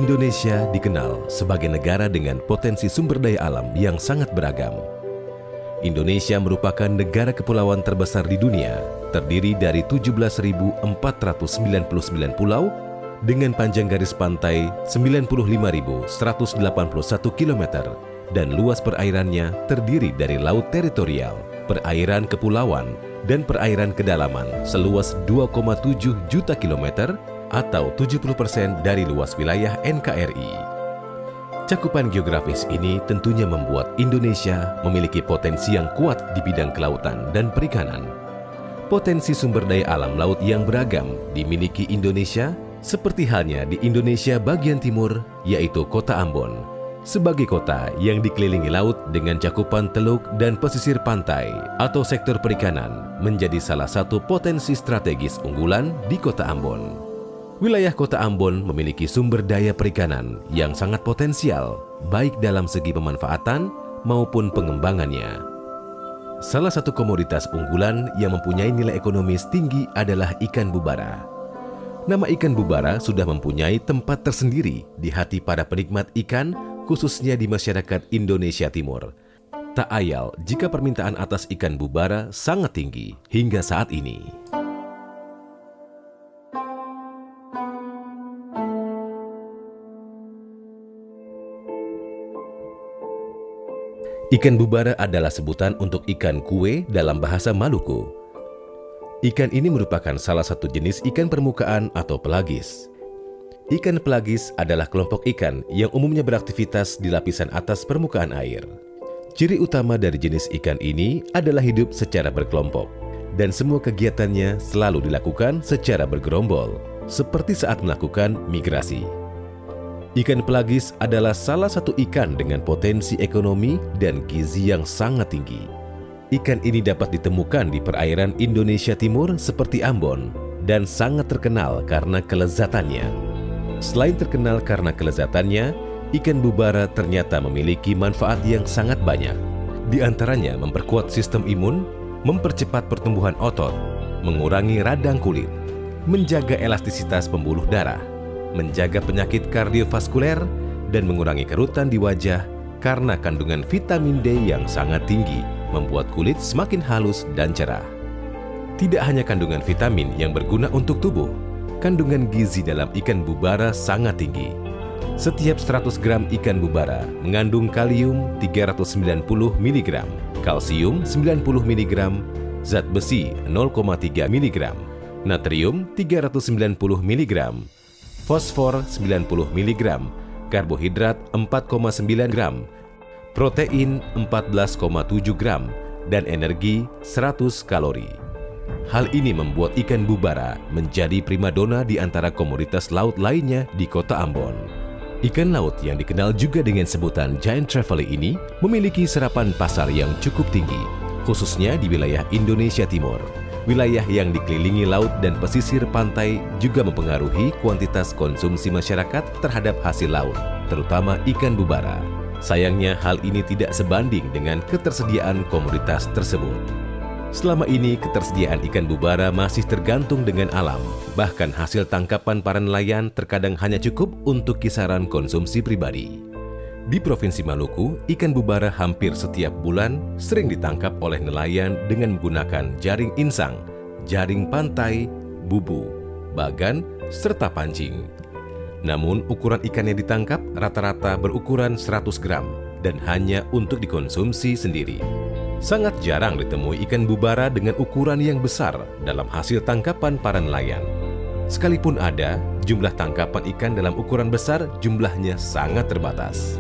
Indonesia dikenal sebagai negara dengan potensi sumber daya alam yang sangat beragam. Indonesia merupakan negara kepulauan terbesar di dunia, terdiri dari 17.499 pulau dengan panjang garis pantai 95.181 km dan luas perairannya terdiri dari laut teritorial, perairan kepulauan, dan perairan kedalaman seluas 2,7 juta kilometer atau 70% dari luas wilayah NKRI. Cakupan geografis ini tentunya membuat Indonesia memiliki potensi yang kuat di bidang kelautan dan perikanan. Potensi sumber daya alam laut yang beragam dimiliki Indonesia, seperti halnya di Indonesia bagian timur, yaitu Kota Ambon, sebagai kota yang dikelilingi laut dengan cakupan teluk dan pesisir pantai atau sektor perikanan, menjadi salah satu potensi strategis unggulan di Kota Ambon. Wilayah Kota Ambon memiliki sumber daya perikanan yang sangat potensial, baik dalam segi pemanfaatan maupun pengembangannya. Salah satu komoditas unggulan yang mempunyai nilai ekonomis tinggi adalah ikan bubara. Nama ikan bubara sudah mempunyai tempat tersendiri di hati para penikmat ikan, khususnya di masyarakat Indonesia Timur. Tak ayal jika permintaan atas ikan bubara sangat tinggi hingga saat ini. Ikan bubara adalah sebutan untuk ikan kue dalam bahasa Maluku. Ikan ini merupakan salah satu jenis ikan permukaan atau pelagis. Ikan pelagis adalah kelompok ikan yang umumnya beraktivitas di lapisan atas permukaan air. Ciri utama dari jenis ikan ini adalah hidup secara berkelompok, dan semua kegiatannya selalu dilakukan secara bergerombol, seperti saat melakukan migrasi. Ikan pelagis adalah salah satu ikan dengan potensi ekonomi dan gizi yang sangat tinggi. Ikan ini dapat ditemukan di perairan Indonesia Timur seperti Ambon dan sangat terkenal karena kelezatannya. Selain terkenal karena kelezatannya, ikan bubara ternyata memiliki manfaat yang sangat banyak. Di antaranya memperkuat sistem imun, mempercepat pertumbuhan otot, mengurangi radang kulit, menjaga elastisitas pembuluh darah, menjaga penyakit kardiovaskuler, dan mengurangi kerutan di wajah karena kandungan vitamin D yang sangat tinggi, membuat kulit semakin halus dan cerah. Tidak hanya kandungan vitamin yang berguna untuk tubuh, kandungan gizi dalam ikan bubara sangat tinggi. Setiap 100 gram ikan bubara mengandung kalium 390 mg, kalsium 90 mg, zat besi 0,3 mg, natrium 390 mg, fosfor 90 mg, karbohidrat 4,9 gram, protein 14,7 gram, dan energi 100 kalori. Hal ini membuat ikan bubara menjadi primadona di antara komoditas laut lainnya di Kota Ambon. Ikan laut yang dikenal juga dengan sebutan giant trevally ini memiliki serapan pasar yang cukup tinggi, khususnya di wilayah Indonesia Timur. Wilayah yang dikelilingi laut dan pesisir pantai juga mempengaruhi kuantitas konsumsi masyarakat terhadap hasil laut, terutama ikan bubara. Sayangnya hal ini tidak sebanding dengan ketersediaan komoditas tersebut. Selama ini ketersediaan ikan bubara masih tergantung dengan alam. Bahkan hasil tangkapan para nelayan terkadang hanya cukup untuk kisaran konsumsi pribadi. Di Provinsi Maluku, ikan bubara hampir setiap bulan sering ditangkap oleh nelayan dengan menggunakan jaring insang, jaring pantai, bubu, bagan, serta pancing. Namun, ukuran ikan yang ditangkap rata-rata berukuran 100 gram dan hanya untuk dikonsumsi sendiri. Sangat jarang ditemui ikan bubara dengan ukuran yang besar dalam hasil tangkapan para nelayan. Sekalipun ada, jumlah tangkapan ikan dalam ukuran besar jumlahnya sangat terbatas.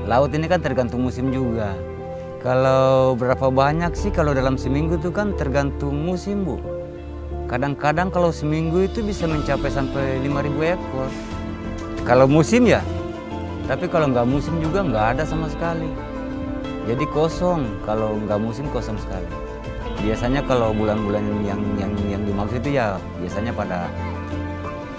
Laut ini kan tergantung musim juga. Kalau berapa banyak sih kalau dalam seminggu itu kan tergantung musim, Bu. Kadang-kadang kalau seminggu itu bisa mencapai sampai 5.000 ekor. Kalau musim ya, tapi kalau nggak musim juga nggak ada sama sekali. Jadi kosong, kalau nggak musim kosong sekali. Biasanya kalau bulan-bulan yang dimaksud itu ya biasanya pada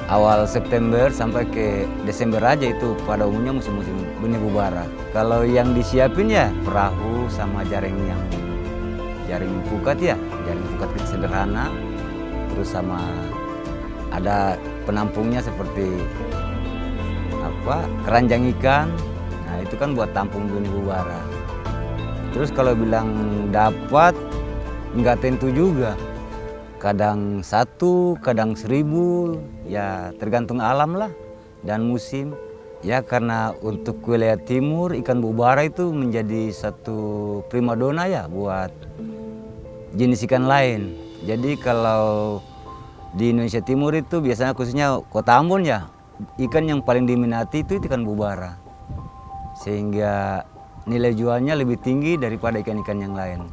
awal September sampai ke Desember aja, itu pada umumnya musim-musim benih bubara. Kalau yang disiapin ya perahu sama jaring pukat ya, jaring pukat sederhana, terus sama ada penampungnya seperti keranjang ikan. Nah itu kan buat tampung benih bubara. Terus kalau bilang dapat, nggak tentu juga. Kadang 1, kadang 1000, ya tergantung alam lah dan musim. Ya karena untuk wilayah timur ikan bubara itu menjadi satu primadona ya buat jenis ikan lain. Jadi kalau di Indonesia Timur itu biasanya khususnya Kota Ambon ya, ikan yang paling diminati itu ikan bubara. Sehingga nilai jualnya lebih tinggi daripada ikan-ikan yang lain.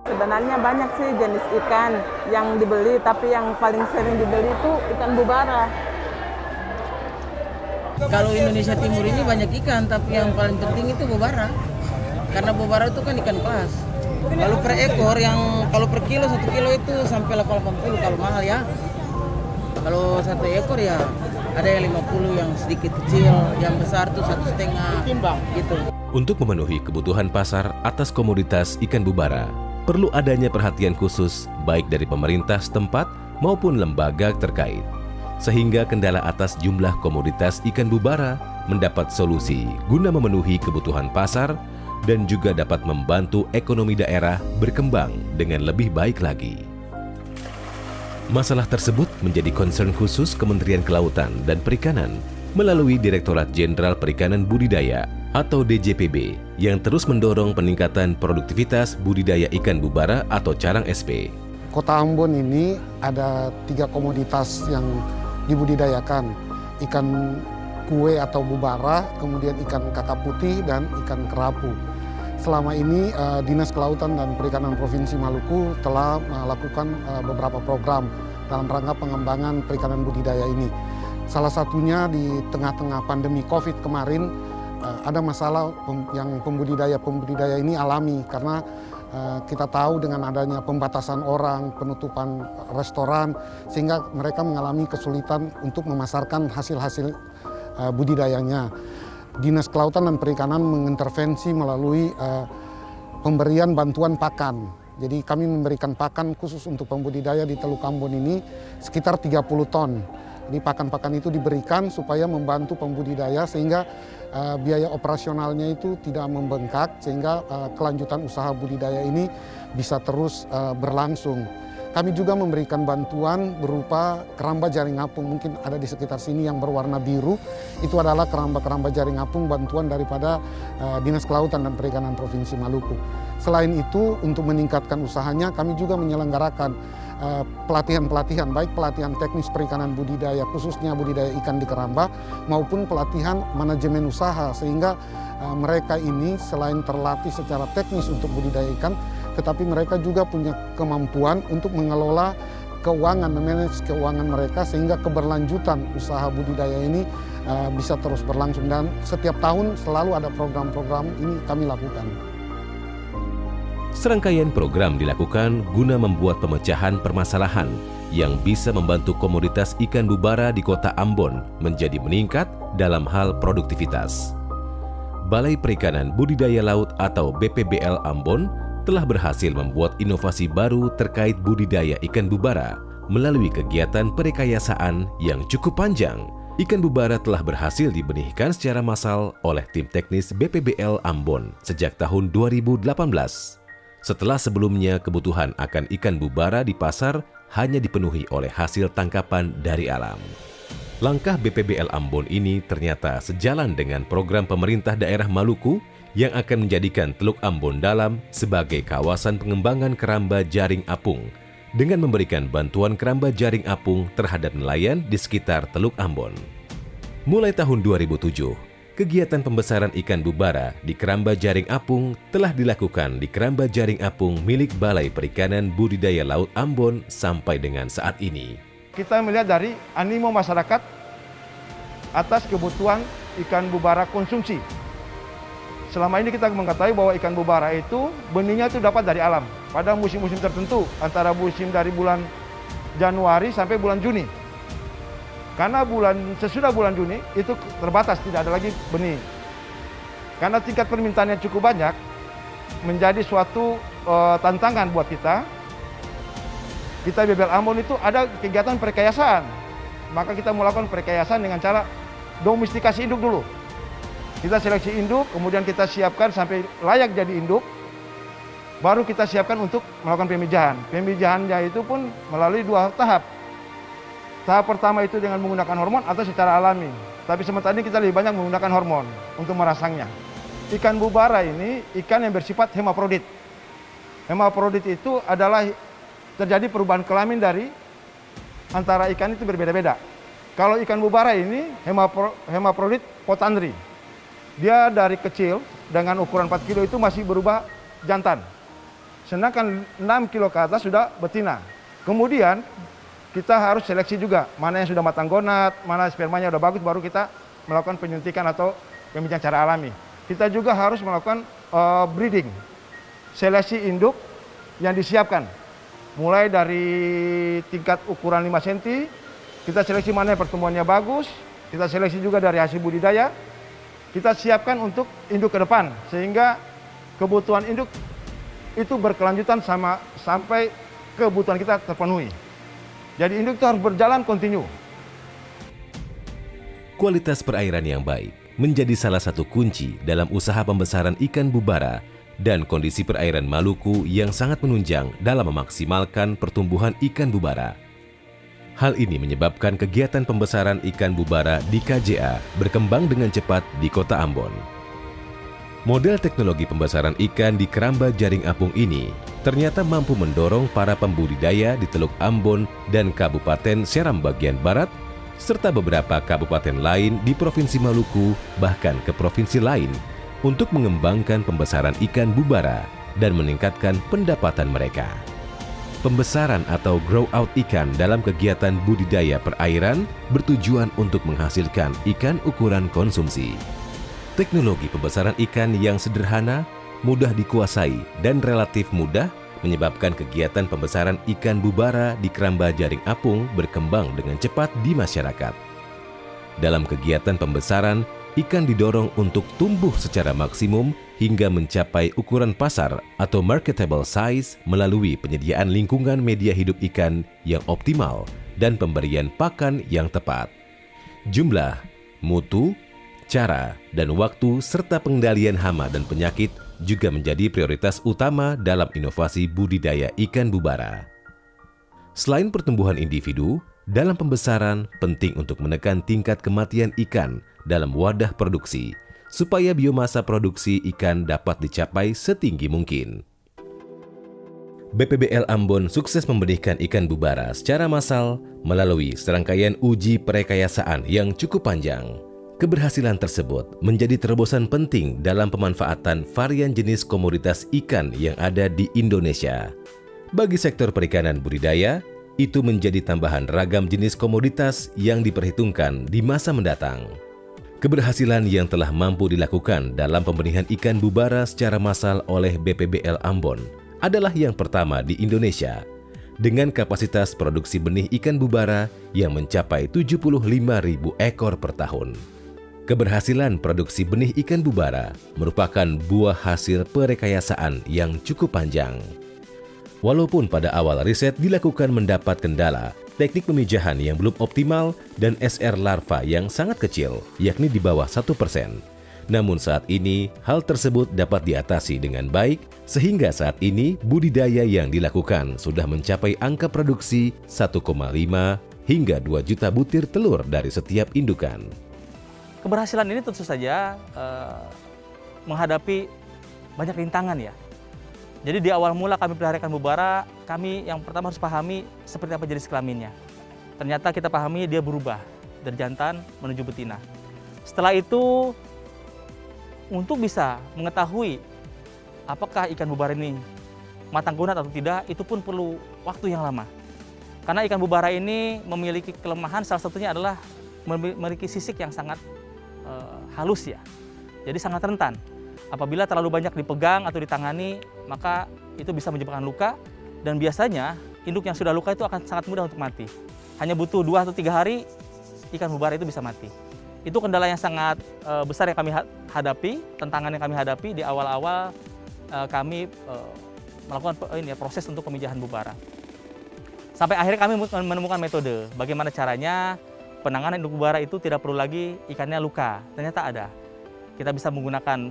Sebenarnya banyak sih jenis ikan yang dibeli, tapi yang paling sering dibeli itu ikan bubara. Kalau Indonesia Timur ini banyak ikan, tapi yang paling penting itu bubara. Karena bubara itu kan ikan kelas. Kalau per ekor, kalau per kilo 1 kilo itu sampai 80 kalau mahal ya. Kalau 1 ekor ya ada yang 50, yang sedikit kecil, yang besar tuh 1,5 timbang gitu. Untuk memenuhi kebutuhan pasar atas komoditas ikan bubara, perlu adanya perhatian khusus baik dari pemerintah setempat maupun lembaga terkait. Sehingga kendala atas jumlah komoditas ikan bubara mendapat solusi guna memenuhi kebutuhan pasar dan juga dapat membantu ekonomi daerah berkembang dengan lebih baik lagi. Masalah tersebut menjadi concern khusus Kementerian Kelautan dan Perikanan melalui Direktorat Jenderal Perikanan Budidaya atau DJPB yang terus mendorong peningkatan produktivitas budidaya ikan bubara atau carang SP. Kota Ambon ini ada 3 komoditas yang dibudidayakan, ikan kue atau bubara, kemudian ikan kakap putih dan ikan kerapu. Selama ini Dinas Kelautan dan Perikanan Provinsi Maluku telah melakukan beberapa program dalam rangka pengembangan perikanan budidaya ini. Salah satunya di tengah-tengah pandemi COVID kemarin ada masalah yang pembudidaya ini alami karena kita tahu dengan adanya pembatasan orang, penutupan restoran, sehingga mereka mengalami kesulitan untuk memasarkan hasil-hasil budidayanya. Dinas Kelautan dan Perikanan mengintervensi melalui pemberian bantuan pakan. Jadi kami memberikan pakan khusus untuk pembudidaya di Teluk Ambon ini sekitar 30 ton. Jadi pakan-pakan itu diberikan supaya membantu pembudidaya sehingga biaya operasionalnya itu tidak membengkak sehingga kelanjutan usaha budidaya ini bisa terus berlangsung. Kami juga memberikan bantuan berupa keramba jaring apung, mungkin ada di sekitar sini yang berwarna biru. Itu adalah keramba-keramba jaring apung bantuan daripada Dinas Kelautan dan Perikanan Provinsi Maluku. Selain itu, untuk meningkatkan usahanya, kami juga menyelenggarakan pelatihan-pelatihan, baik pelatihan teknis perikanan budidaya, khususnya budidaya ikan di keramba, maupun pelatihan manajemen usaha, sehingga mereka ini selain terlatih secara teknis untuk budidaya ikan, tetapi mereka juga punya kemampuan untuk mengelola keuangan, memanage keuangan mereka sehingga keberlanjutan usaha budidaya ini bisa terus berlangsung. Dan setiap tahun selalu ada program-program ini kami lakukan. Serangkaian program dilakukan guna membuat pemecahan permasalahan yang bisa membantu komoditas ikan bubara di Kota Ambon menjadi meningkat dalam hal produktivitas. Balai Perikanan Budidaya Laut atau BPBL Ambon telah berhasil membuat inovasi baru terkait budidaya ikan bubara melalui kegiatan perekayasaan yang cukup panjang. Ikan bubara telah berhasil dibenihkan secara massal oleh tim teknis BPBL Ambon sejak tahun 2018. Setelah sebelumnya kebutuhan akan ikan bubara di pasar hanya dipenuhi oleh hasil tangkapan dari alam. Langkah BPBL Ambon ini ternyata sejalan dengan program pemerintah daerah Maluku yang akan menjadikan Teluk Ambon Dalam sebagai kawasan pengembangan keramba jaring apung dengan memberikan bantuan keramba jaring apung terhadap nelayan di sekitar Teluk Ambon. Mulai tahun 2007, kegiatan pembesaran ikan bubara di keramba jaring apung telah dilakukan di keramba jaring apung milik Balai Perikanan Budidaya Laut Ambon sampai dengan saat ini. Kita melihat dari animo masyarakat atas kebutuhan ikan bubara konsumsi. Selama ini kita mengetahui bahwa ikan bubara itu benihnya itu dapat dari alam pada musim-musim tertentu, antara musim dari bulan Januari sampai bulan Juni. Karena sesudah bulan Juni itu terbatas, tidak ada lagi benih. Karena tingkat permintaan yang cukup banyak, menjadi suatu tantangan buat kita. Kita BPBL Ambon itu ada kegiatan perekayasaan. maka kita melakukan perekayasan dengan cara domestikasi induk dulu. Kita seleksi induk, kemudian kita siapkan sampai layak jadi induk, baru kita siapkan untuk melakukan pemijahan. Pemijahannya itu pun melalui 2 tahap. Tahap pertama itu dengan menggunakan hormon atau secara alami. Tapi sementara ini kita lebih banyak menggunakan hormon untuk merangsangnya. Ikan bubara ini ikan yang bersifat hemaprodit. Hemaprodit itu adalah terjadi perubahan kelamin dari antara ikan itu berbeda-beda. Kalau ikan bubara ini hemaprodit potandri. Dia dari kecil dengan ukuran 4 kilo itu masih berubah jantan. Sedangkan 6 kilo ke atas sudah betina. Kemudian kita harus seleksi juga mana yang sudah matang gonat, mana spermanya sudah bagus, baru kita melakukan penyuntikan atau pemijahan secara alami. Kita juga harus melakukan breeding, seleksi induk yang disiapkan. Mulai dari tingkat ukuran 5 cm, kita seleksi mana yang pertumbuhannya bagus, kita seleksi juga dari hasil budidaya, kita siapkan untuk induk ke depan, sehingga kebutuhan induk itu berkelanjutan sampai kebutuhan kita terpenuhi. Jadi induk itu harus berjalan kontinu. Kualitas perairan yang baik menjadi salah satu kunci dalam usaha pembesaran ikan bubara dan kondisi perairan Maluku yang sangat menunjang dalam memaksimalkan pertumbuhan ikan bubara. Hal ini menyebabkan kegiatan pembesaran ikan bubara di KJA berkembang dengan cepat di Kota Ambon. Model teknologi pembesaran ikan di keramba jaring apung ini ternyata mampu mendorong para pembudidaya di Teluk Ambon dan Kabupaten Seram bagian Barat, serta beberapa kabupaten lain di Provinsi Maluku, bahkan ke provinsi lain, untuk mengembangkan pembesaran ikan bubara dan meningkatkan pendapatan mereka. Pembesaran atau grow out ikan dalam kegiatan budidaya perairan bertujuan untuk menghasilkan ikan ukuran konsumsi. Teknologi pembesaran ikan yang sederhana, mudah dikuasai, dan relatif mudah menyebabkan kegiatan pembesaran ikan bubara di keramba jaring apung berkembang dengan cepat di masyarakat. Dalam kegiatan pembesaran, ikan didorong untuk tumbuh secara maksimum hingga mencapai ukuran pasar atau marketable size melalui penyediaan lingkungan media hidup ikan yang optimal dan pemberian pakan yang tepat. Jumlah, mutu, cara, dan waktu serta pengendalian hama dan penyakit juga menjadi prioritas utama dalam inovasi budidaya ikan bubara. Selain pertumbuhan individu, dalam pembesaran penting untuk menekan tingkat kematian ikan dalam wadah produksi, supaya biomasa produksi ikan dapat dicapai setinggi mungkin. BPBL Ambon sukses membenihkan ikan bubara secara massal melalui serangkaian uji perekayasaan yang cukup panjang. Keberhasilan tersebut menjadi terobosan penting dalam pemanfaatan varian jenis komoditas ikan yang ada di Indonesia. Bagi sektor perikanan budidaya, itu menjadi tambahan ragam jenis komoditas yang diperhitungkan di masa mendatang. Keberhasilan yang telah mampu dilakukan dalam pembenihan ikan bubara secara massal oleh BPBL Ambon adalah yang pertama di Indonesia, dengan kapasitas produksi benih ikan bubara yang mencapai 75.000 ekor per tahun. Keberhasilan produksi benih ikan bubara merupakan buah hasil perekayasaan yang cukup panjang. Walaupun pada awal riset dilakukan mendapat kendala, teknik pemijahan yang belum optimal, dan SR larva yang sangat kecil, yakni di bawah 1%. Namun saat ini, hal tersebut dapat diatasi dengan baik, sehingga saat ini budidaya yang dilakukan sudah mencapai angka produksi 1,5 hingga 2 juta butir telur dari setiap indukan. Keberhasilan ini tentu saja menghadapi banyak rintangan ya. Jadi di awal mula kami pelihara ikan bubara, kami yang pertama harus pahami seperti apa jenis kelaminnya. Ternyata kita pahami dia berubah dari jantan menuju betina. Setelah itu, untuk bisa mengetahui apakah ikan bubara ini matang gonat atau tidak, itu pun perlu waktu yang lama. Karena ikan bubara ini memiliki kelemahan, salah satunya adalah memiliki sisik yang sangat halus ya. Jadi sangat rentan. Apabila terlalu banyak dipegang atau ditangani, maka itu bisa menyebabkan luka, dan biasanya induk yang sudah luka itu akan sangat mudah untuk mati. Hanya butuh 2 atau 3 hari, ikan bubara itu bisa mati. Itu kendala yang sangat besar yang kami hadapi, tantangan yang kami hadapi di awal-awal kami melakukan proses untuk pemijahan bubara. Sampai akhirnya kami menemukan metode bagaimana caranya penanganan induk bubara itu tidak perlu lagi ikannya luka. Ternyata ada. Kita bisa menggunakan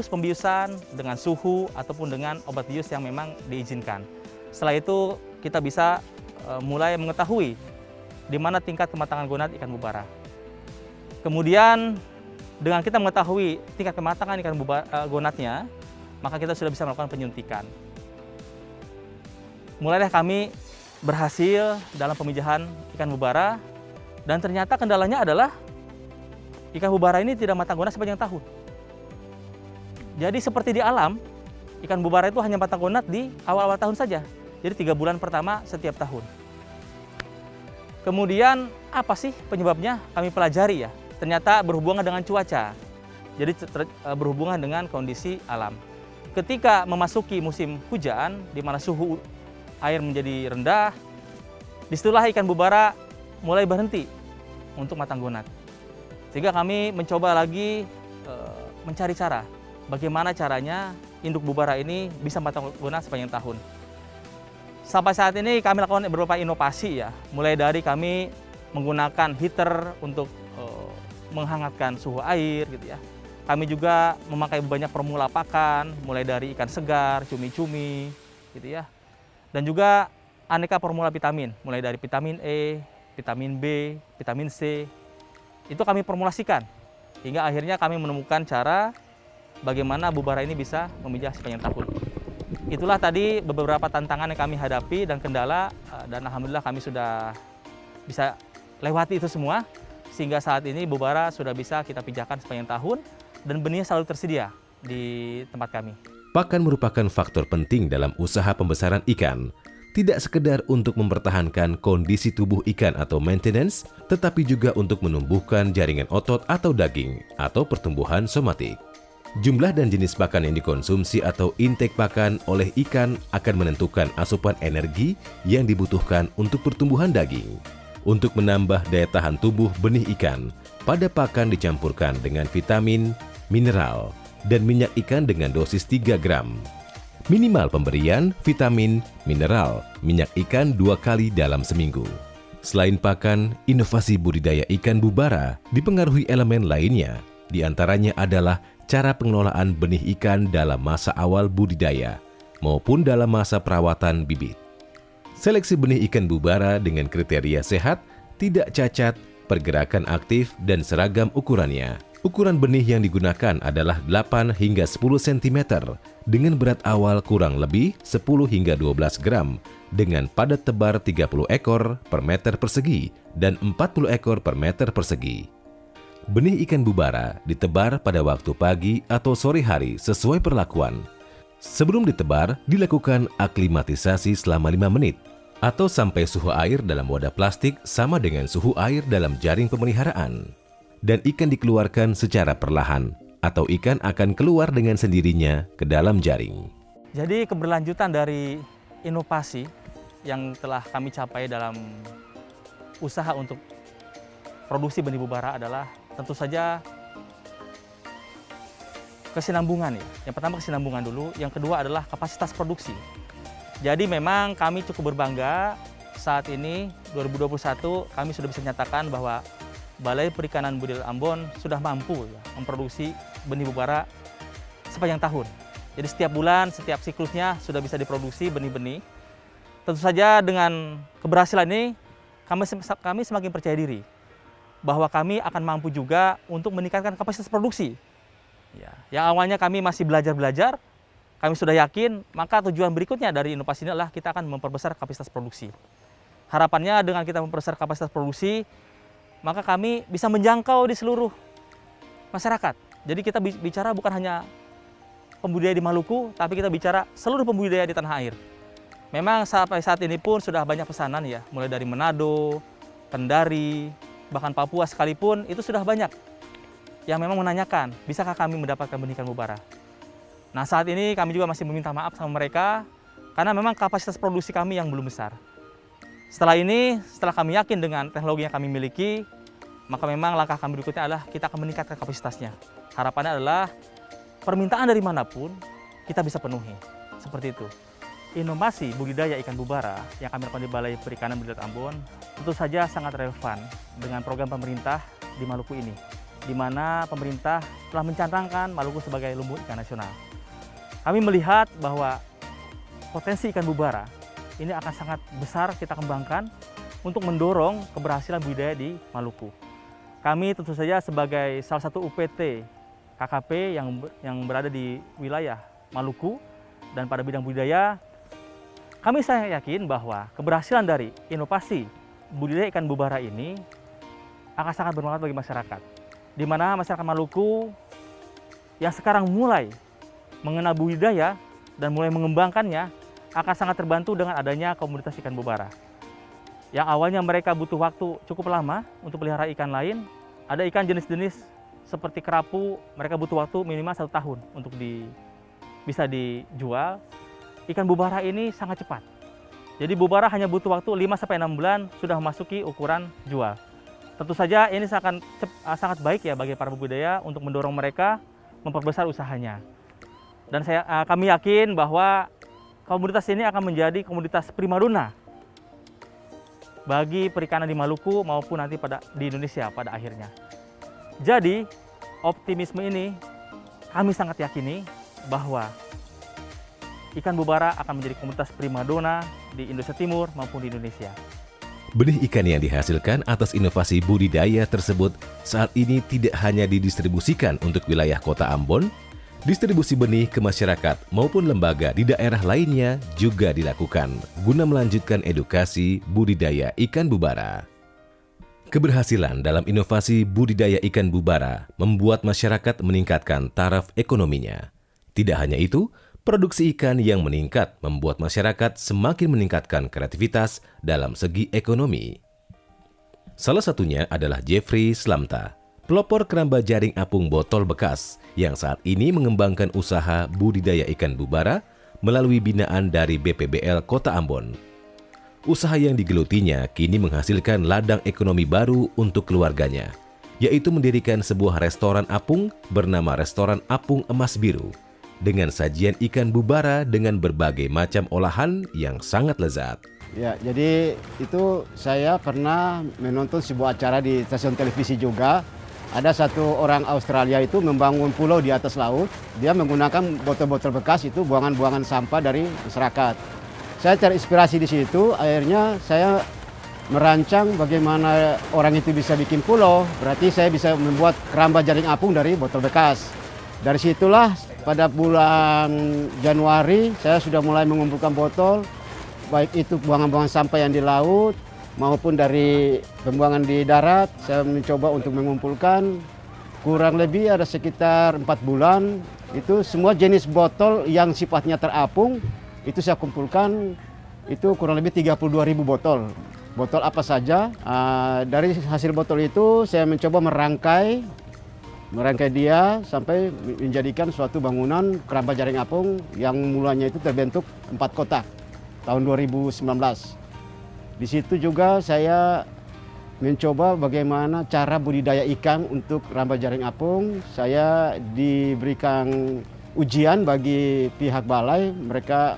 pembiusan dengan suhu ataupun dengan obat bius yang memang diizinkan. Setelah itu kita bisa mulai mengetahui di mana tingkat kematangan gonad ikan bubara. Kemudian dengan kita mengetahui tingkat kematangan ikan gonadnya, maka kita sudah bisa melakukan penyuntikan. Mulailah kami berhasil dalam pemijahan ikan bubara, dan ternyata kendalanya adalah ikan bubara ini tidak matang gonad sepanjang tahun. Jadi seperti di alam, ikan bubara itu hanya matang gonad di awal-awal tahun saja. Jadi 3 bulan pertama setiap tahun. Kemudian apa sih penyebabnya? Kami pelajari ya. Ternyata berhubungan dengan cuaca. Jadi berhubungan dengan kondisi alam. Ketika memasuki musim hujan, di mana suhu air menjadi rendah, disitulah ikan bubara mulai berhenti untuk matang gonad. Sehingga kami mencoba lagi mencari cara, bagaimana caranya induk bubara ini bisa matang gonad sepanjang tahun. Sampai saat ini kami lakukan beberapa inovasi ya, mulai dari kami menggunakan heater untuk menghangatkan suhu air gitu ya. Kami juga memakai banyak formula pakan, mulai dari ikan segar, cumi-cumi gitu ya. Dan juga aneka formula vitamin, mulai dari vitamin E, vitamin B, vitamin C. Itu kami formulasikan, hingga akhirnya kami menemukan cara bagaimana bubara ini bisa memijah sepanjang tahun. Itulah tadi beberapa tantangan yang kami hadapi dan kendala, dan alhamdulillah kami sudah bisa lewati itu semua, sehingga saat ini bubara sudah bisa kita pijahkan sepanjang tahun, dan benih selalu tersedia di tempat kami. Pakan merupakan faktor penting dalam usaha pembesaran ikan. Tidak sekedar untuk mempertahankan kondisi tubuh ikan atau maintenance, tetapi juga untuk menumbuhkan jaringan otot atau daging, atau pertumbuhan somatik. Jumlah dan jenis pakan yang dikonsumsi atau intake pakan oleh ikan akan menentukan asupan energi yang dibutuhkan untuk pertumbuhan daging. Untuk menambah daya tahan tubuh benih ikan, pada pakan dicampurkan dengan vitamin, mineral, dan minyak ikan dengan dosis 3 gram. Minimal pemberian vitamin, mineral, minyak ikan 2 kali dalam seminggu. Selain pakan, inovasi budidaya ikan bubara dipengaruhi elemen lainnya. Di antaranya adalah cara pengelolaan benih ikan dalam masa awal budidaya maupun dalam masa perawatan bibit. Seleksi benih ikan bubara dengan kriteria sehat, tidak cacat, pergerakan aktif, dan seragam ukurannya. Ukuran benih yang digunakan adalah 8 hingga 10 cm dengan berat awal kurang lebih 10 hingga 12 gram dengan padat tebar 30 ekor per meter persegi dan 40 ekor per meter persegi. Benih ikan bubara ditebar pada waktu pagi atau sore hari sesuai perlakuan. Sebelum ditebar, dilakukan aklimatisasi selama 5 menit atau sampai suhu air dalam wadah plastik sama dengan suhu air dalam jaring pemeliharaan. Dan ikan dikeluarkan secara perlahan, atau ikan akan keluar dengan sendirinya ke dalam jaring. Jadi keberlanjutan dari inovasi yang telah kami capai dalam usaha untuk produksi benih bubara adalah tentu saja kesinambungan ya. Yang pertama kesinambungan dulu, yang kedua adalah kapasitas produksi. Jadi memang kami cukup berbangga saat ini 2021 kami sudah bisa menyatakan bahwa Balai Perikanan Budidaya Ambon sudah mampu ya, memproduksi benih bubara sepanjang tahun. Jadi setiap bulan, setiap siklusnya sudah bisa diproduksi benih-benih. Tentu saja dengan keberhasilan ini kami semakin percaya diri bahwa kami akan mampu juga untuk meningkatkan kapasitas produksi. Ya, yang awalnya kami masih belajar, kami sudah yakin, maka tujuan berikutnya dari inovasi ini adalah kita akan memperbesar kapasitas produksi. Harapannya dengan kita memperbesar kapasitas produksi, maka kami bisa menjangkau di seluruh masyarakat. Jadi kita bicara bukan hanya pembudidaya di Maluku, tapi kita bicara seluruh pembudidaya di tanah air. Memang sampai saat ini pun sudah banyak pesanan ya, mulai dari Manado, Kendari, bahkan Papua sekalipun, itu sudah banyak yang memang menanyakan, bisakah kami mendapatkan benih ikan bubara. Nah saat ini kami juga masih meminta maaf sama mereka, karena memang kapasitas produksi kami yang belum besar. Setelah ini, setelah kami yakin dengan teknologi yang kami miliki, maka memang langkah kami berikutnya adalah kita akan meningkatkan kapasitasnya. Harapannya adalah permintaan dari manapun kita bisa penuhi, seperti itu. inovasi budidaya ikan bubara yang kami lakukan di Balai Perikanan Budidaya Ambon tentu saja sangat relevan dengan program pemerintah di Maluku ini, di mana pemerintah telah mencanangkan Maluku sebagai lumbung ikan nasional. Kami melihat bahwa potensi ikan bubara ini akan sangat besar kita kembangkan untuk mendorong keberhasilan budidaya di Maluku. Kami tentu saja sebagai salah satu UPT KKP yang berada di wilayah Maluku dan pada bidang budidaya, kami sangat yakin bahwa keberhasilan dari inovasi budidaya ikan bubara ini akan sangat bermanfaat bagi masyarakat. Di mana masyarakat Maluku yang sekarang mulai mengenal budidaya dan mulai mengembangkannya akan sangat terbantu dengan adanya komunitas ikan bubara. Yang awalnya mereka butuh waktu cukup lama untuk pelihara ikan lain, ada ikan jenis-jenis seperti kerapu, mereka butuh waktu minimal 1 tahun untuk bisa dijual. Ikan bubara ini sangat cepat. Jadi bubara hanya butuh waktu 5-6 bulan sudah memasuki ukuran jual. Tentu saja ini sangat baik ya bagi para budidaya untuk mendorong mereka memperbesar usahanya. Dan kami yakin bahwa komunitas ini akan menjadi komunitas primadona bagi perikanan di Maluku maupun nanti di Indonesia pada akhirnya. Jadi optimisme ini kami sangat yakini bahwa ikan bubara akan menjadi komunitas primadona di Indonesia Timur maupun di Indonesia. Benih ikan yang dihasilkan atas inovasi budidaya tersebut saat ini tidak hanya didistribusikan untuk wilayah Kota Ambon, distribusi benih ke masyarakat maupun lembaga di daerah lainnya juga dilakukan guna melanjutkan edukasi budidaya ikan bubara. Keberhasilan dalam inovasi budidaya ikan bubara membuat masyarakat meningkatkan taraf ekonominya. Tidak hanya itu, produksi ikan yang meningkat membuat masyarakat semakin meningkatkan kreativitas dalam segi ekonomi. Salah satunya adalah Jeffrey Slamta, pelopor keramba jaring apung botol bekas yang saat ini mengembangkan usaha budidaya ikan bubara melalui binaan dari BPBL Kota Ambon. Usaha yang digelutinya kini menghasilkan ladang ekonomi baru untuk keluarganya, yaitu mendirikan sebuah restoran apung bernama Restoran Apung Emas Biru, dengan sajian ikan bubara dengan berbagai macam olahan yang sangat lezat. Ya, jadi itu saya pernah menonton sebuah acara di stasiun televisi juga. Ada satu orang Australia itu membangun pulau di atas laut. Dia menggunakan botol-botol bekas itu buangan-buangan sampah dari masyarakat. Saya terinspirasi di situ, akhirnya saya merancang bagaimana orang itu bisa bikin pulau. Berarti saya bisa membuat keramba jaring apung dari botol bekas. Dari situlah pada bulan Januari saya sudah mulai mengumpulkan botol, baik itu buangan-buangan sampah yang di laut maupun dari pembuangan di darat. Saya mencoba untuk mengumpulkan kurang lebih ada sekitar 4 bulan. Itu semua jenis botol yang sifatnya terapung itu saya kumpulkan, itu kurang lebih 32.000 botol. Botol apa saja. Dari hasil botol itu saya mencoba merangkai dia sampai menjadikan suatu bangunan keramba jaring apung yang mulanya itu terbentuk 4 kotak tahun 2019. Di situ juga saya mencoba bagaimana cara budidaya ikan untuk keramba jaring apung. Saya diberikan ujian bagi pihak balai, mereka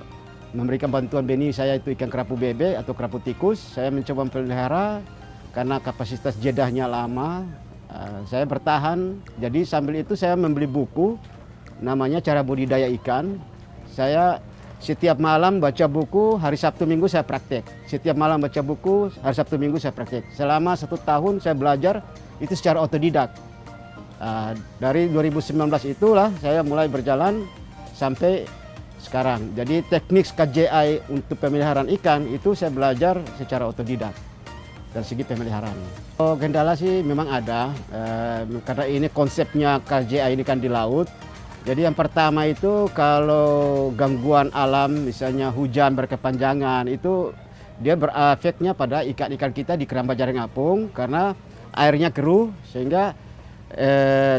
memberikan bantuan benih saya itu ikan kerapu bebek atau kerapu tikus. Saya mencoba memelihara karena kapasitas jedahnya lama. Saya bertahan, jadi sambil itu saya membeli buku namanya Cara Budidaya Ikan. Saya setiap malam baca buku, hari Sabtu Minggu saya praktek. Setiap malam baca buku, hari Sabtu Minggu saya praktek. Selama 1 tahun saya belajar itu secara otodidak. Dari 2019 itulah saya mulai berjalan sampai sekarang. Jadi teknik KJI untuk pemeliharaan ikan itu saya belajar secara otodidak dari segi pemeliharaan. Kendala sih memang ada, karena ini konsepnya KJI ini kan di laut. Jadi yang pertama itu kalau gangguan alam, misalnya hujan berkepanjangan, itu dia berefeknya pada ikan-ikan kita di keramba jaring apung karena airnya keruh sehingga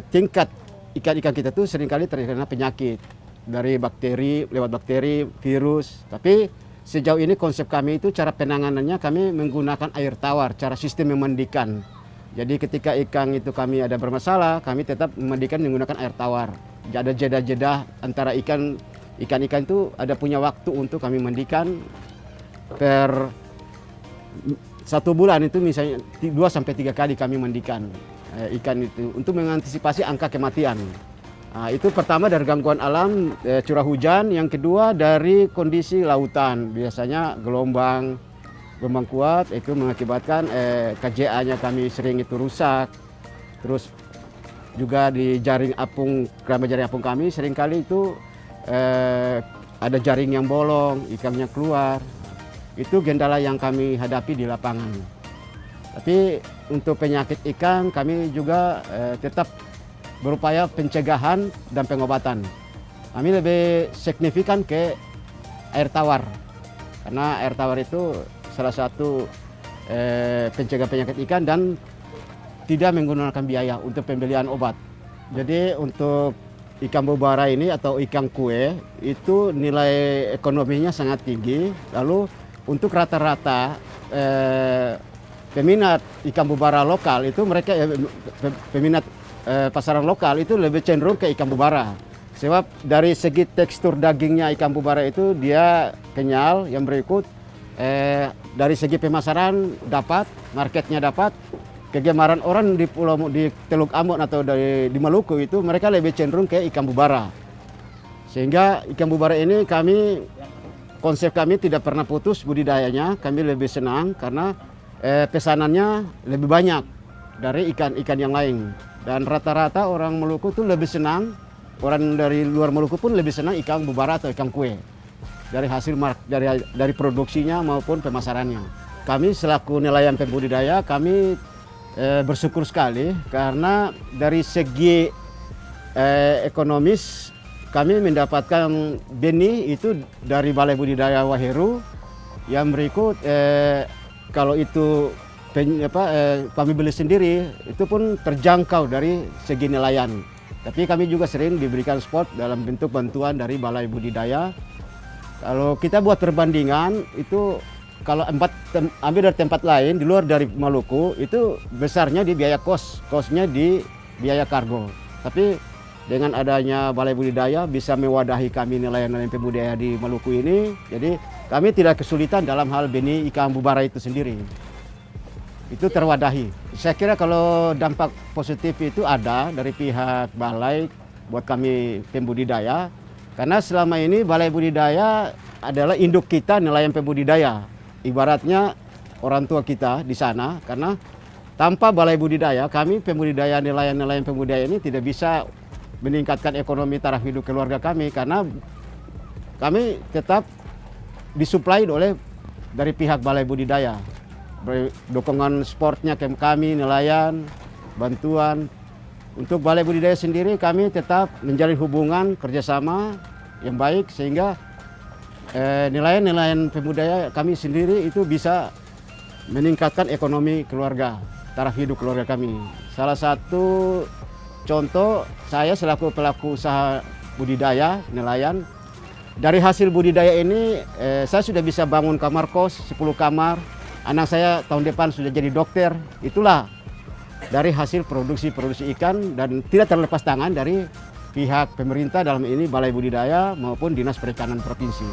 tingkat ikan-ikan kita tuh seringkali terkena penyakit dari bakteri, lewat bakteri, virus. Tapi sejauh ini konsep kami itu cara penanganannya kami menggunakan air tawar, cara sistem memandikan. Jadi ketika ikan itu kami ada bermasalah, kami tetap memandikan menggunakan air tawar. Ada jeda-jeda antara ikan ikan-ikan itu ada punya waktu untuk kami mandikan per 1 bulan itu misalnya 2-3 kali kami mandikan ikan itu untuk mengantisipasi angka kematian. Nah, itu pertama dari gangguan alam, curah hujan. Yang kedua dari kondisi lautan. Biasanya gelombang kuat itu mengakibatkan KJA-nya kami sering itu rusak. Terus juga di jaring apung, keramba jaring apung kami seringkali itu ada jaring yang bolong, ikannya keluar. Itu kendala yang kami hadapi di lapangan. Tapi untuk penyakit ikan kami juga tetap berupaya pencegahan dan pengobatan. Kami lebih signifikan ke air tawar. Karena air tawar itu salah satu pencegah penyakit ikan dan tidak menggunakan biaya untuk pembelian obat. Jadi untuk ikan bubara ini atau ikan kue itu nilai ekonominya sangat tinggi. Lalu untuk rata-rata peminat ikan bubara lokal itu mereka peminat pasaran lokal itu lebih cenderung ke ikan bubara. Sebab dari segi tekstur dagingnya ikan bubara itu dia kenyal. Yang berikut dari segi pemasaran dapat, marketnya dapat. Kegemaran orang di Teluk Ambon atau di Maluku itu mereka lebih cenderung ke ikan bubara. Sehingga ikan bubara ini konsep kami tidak pernah putus budidayanya. Kami lebih senang karena pesanannya lebih banyak dari ikan-ikan yang lain. Dan rata-rata orang Maluku itu lebih senang, orang dari luar Maluku pun lebih senang ikan bubara atau ikan kue. Dari hasil dari produksinya maupun pemasarannya. Kami selaku nelayan pembudidaya, kami bersyukur sekali karena dari segi ekonomis kami mendapatkan benih itu dari Balai Budidaya Waheru. Yang berikut kalau itu kami beli sendiri itu pun terjangkau dari segi nelayan. Tapi kami juga sering diberikan spot dalam bentuk bantuan dari Balai Budidaya. Kalau kita buat perbandingan itu kalau ambil dari tempat lain di luar dari Maluku itu besarnya di biaya kosnya di biaya kargo. Tapi dengan adanya Balai Budidaya bisa mewadahi kami nelayan-nelayan pembudidaya di Maluku ini. Jadi kami tidak kesulitan dalam hal benih ikan bubara itu sendiri. Itu terwadahi. Saya kira kalau dampak positif itu ada dari pihak balai buat kami pembudidaya. Karena selama ini Balai Budidaya adalah induk kita nelayan pembudidaya. Ibaratnya orang tua kita di sana. Karena tanpa Balai Budidaya, kami pembudidaya nelayan-nelayan pembudidaya ini tidak bisa meningkatkan ekonomi taraf hidup keluarga kami. Karena kami tetap disuplai oleh dari pihak Balai Budidaya. Dukungan sportnya ke kami, nelayan, bantuan. Untuk Balai Budidaya sendiri kami tetap menjalin hubungan kerjasama yang baik sehingga nelayan-nelayan pembudidaya kami sendiri itu bisa meningkatkan ekonomi keluarga, taraf hidup keluarga kami. Salah satu contoh saya selaku pelaku usaha budidaya nelayan, dari hasil budidaya ini saya sudah bisa bangun kamar kos 10 kamar. Anak saya tahun depan sudah jadi dokter. Itulah dari hasil produksi ikan dan tidak terlepas tangan dari pihak pemerintah dalam ini Balai Budidaya maupun Dinas Perikanan Provinsi.